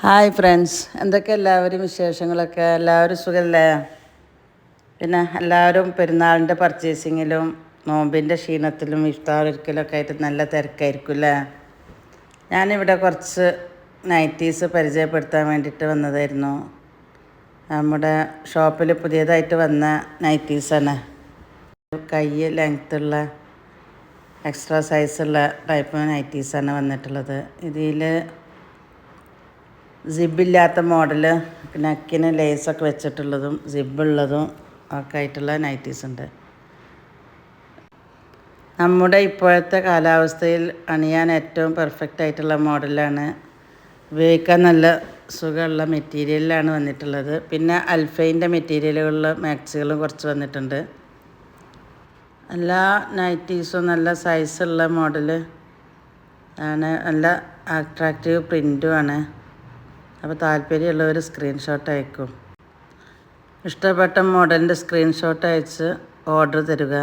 Hi friends, എന്തൊക്കെ എല്ലാവരും വിശേഷങ്ങളൊക്കെ? എല്ലാവരും സുഖമല്ലേ? പിന്നെ എല്ലാവരും പെരുന്നാളിൻ്റെ പർച്ചേസിങ്ങിലും നോമ്പിൻ്റെ ക്ഷീണത്തിലും ഇഫ്താറൊരിക്കലൊക്കെ ആയിട്ട് നല്ല തിരക്കായിരിക്കും അല്ലേ? ഞാനിവിടെ കുറച്ച് നൈറ്റീസ് പരിചയപ്പെടുത്താൻ വേണ്ടിയിട്ട് വന്നതായിരുന്നു. നമ്മുടെ ഷോപ്പിൽ പുതിയതായിട്ട് വന്ന നൈറ്റീസാണ്. കൈ ലെങ്ത്തുള്ള എക്സ്ട്രാ സൈസുള്ള ടൈപ്പ് നൈറ്റീസാണ് വന്നിട്ടുള്ളത്. ഇതിൽ സിബില്ലാത്ത മോഡൽ, നെക്കിന് ലേസൊക്കെ വെച്ചിട്ടുള്ളതും സിബുള്ളതും ഒക്കെ ആയിട്ടുള്ള നൈറ്റീസ് ഉണ്ട്. നമ്മുടെ ഇപ്പോഴത്തെ കാലാവസ്ഥയിൽ അണിയാൻ ഏറ്റവും പെർഫെക്റ്റ് ആയിട്ടുള്ള മോഡലാണ്. ഉപയോഗിക്കാൻ നല്ല സുഖമുള്ള മെറ്റീരിയലിലാണ് വന്നിട്ടുള്ളത്. പിന്നെ അൽഫൈൻ്റെ മെറ്റീരിയലുകളിൽ മാക്സികളും കുറച്ച് വന്നിട്ടുണ്ട്. എല്ലാ നൈറ്റീസും നല്ല സൈസുള്ള മോഡൽ ആണ്. നല്ല അട്രാക്റ്റീവ് പ്രിൻറ്റുമാണ്. അപ്പോൾ താല്പര്യമുള്ളവർ സ്ക്രീൻഷോട്ട് അയക്കും. ഇഷ്ടപ്പെട്ട മോഡലിൻ്റെ സ്ക്രീൻഷോട്ട് അയച്ച് ഓർഡർ തരിക.